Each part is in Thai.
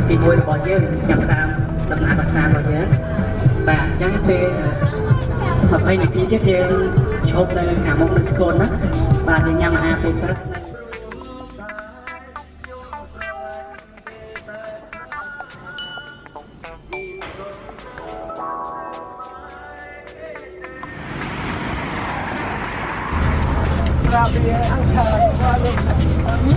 ปีมวยบอลเยอะจับตามตำนานตักซาบอลเยอะแบบจังเป็นแบบให้ในที่ที่เจอชกในหางมงคลสกลนะบาดยังมาเป็นพระราเบียอังคารว่าเรื่องนี้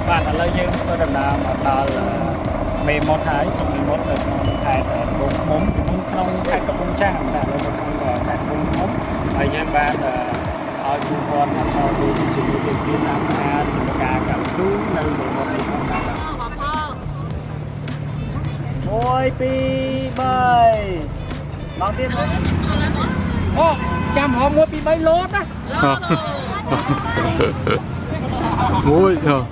บ้านเรายังก็ดำน้ำมาตอนเมมอท้ายส่งเมมอเลยถ่ายแต่บุ้งมุ้งบุ้งขนมถ่ายกับบุ้งจ้างแต่เราบุ้งถ่ายบุ้งมุ้งไอ้ยังบ้านเอาดูบอลมาเอาดูจุดเด่นที่สามสาจุดกลางกับซุ้มในเมมอนี้ของเราโอ้ยปีใบน้องเตี้ยโอ้จำหอมหัวปีใบโลดนะโอ้ยเถอะ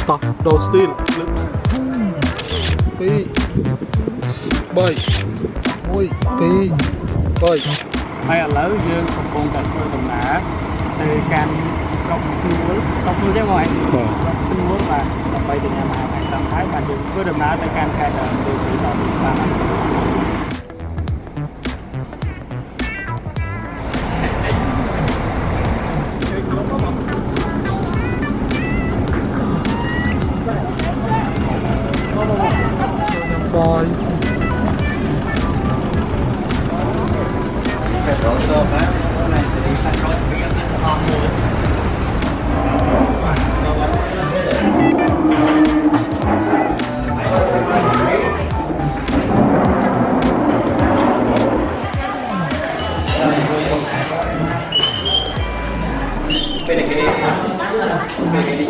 ต่อโดสติลปีใบโอ้ยปีใบไม่เอาแล้วยังคงคงแต่ตัวตรงหนาในการซอกซูใช่ไหมซอกซูว่าไปถึงมาในตามท้ายมาถึงตัวตรงหนาในการการเดินดูที่เราดูบ้างบอยเราเสิร์ฟแล้วในสถานการณ์เปลี่ยนทางเลยเป็นอย่างนี้เป็นอย่างนี้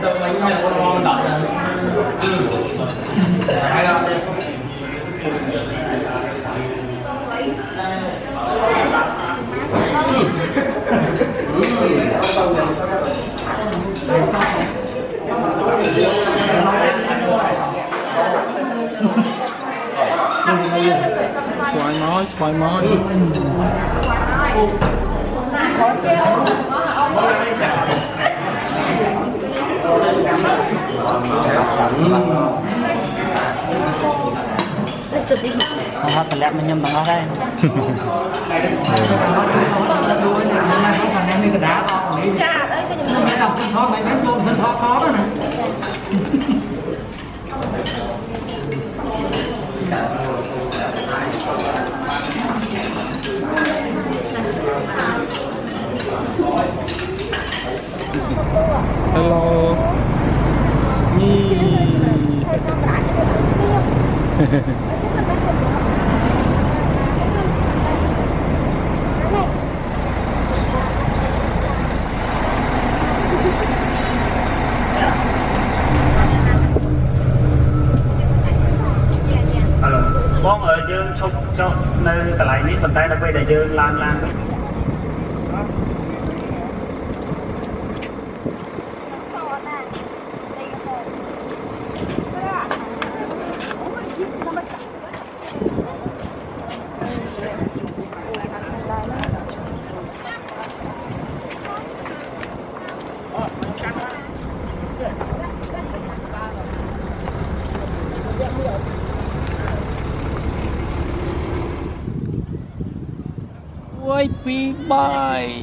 แต่ไม่ใช่คนมองดับนะใช่ครับสวยน้อยสวยน้อยเขาทำแล้วมันยังต้องได้จ้าเอ้ยก็ยังไม่ทำท้อไหมไม่โดนท้อแล้วนะฮัลโหลนี่ Bông ở dương chụp cho nơi cái lại ní phần tay là quay để dương lan đấy. Ôi phi bay.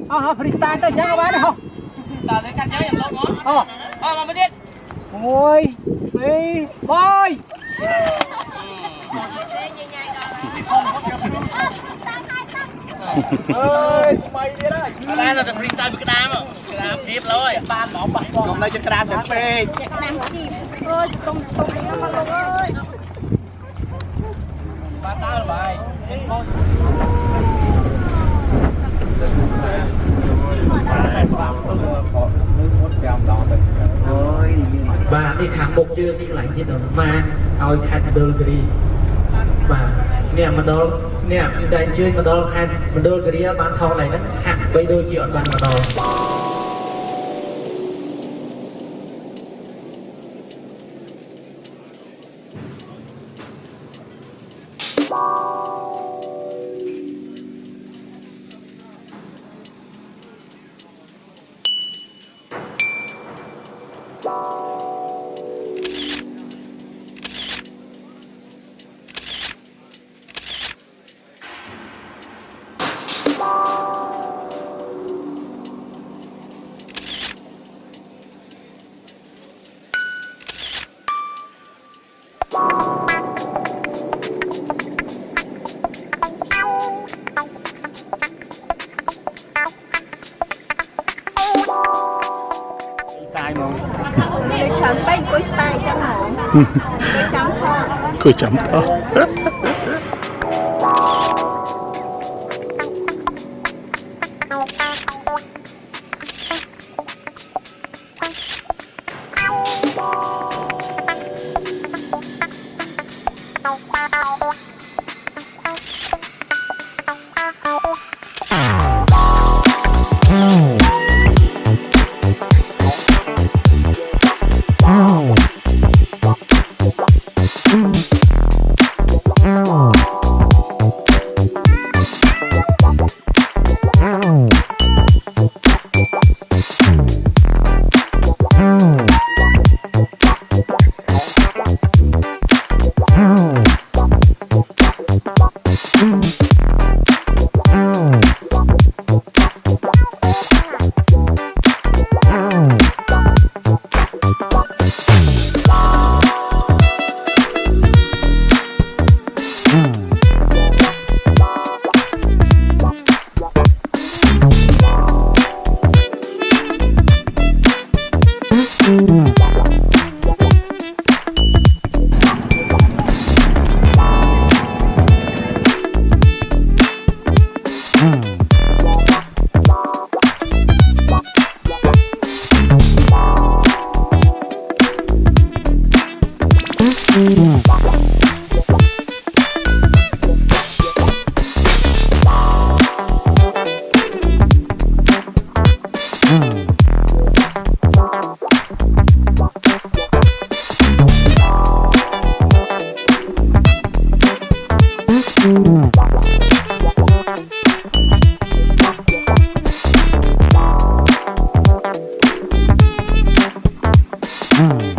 Freestyle tôi chắc các bạn không? Tao lấy cắt chơi làm lâu đó. Mà mới biết. Ôi phi bay. Ơi, mày đi đây. Đây là freestyle với cái đám à? Cái đám tiếp rồi. Ban nó bật con. Còn đây cho cam chẳng phê. Ơi, tung nó mà luôn ơi. Ba tao là bài. Và đi khám một chương đi lại trên đó mà ao khai Mondulkiri và nè mà đó nè đại chương mà đó khai Mondulkiri bán thau này nó hạt bây đôi chuyện bán mà đó. Sai mà. Để chẳng bay coi style cho hổ. Coi chấm thôi. Cười chấm to. Mm.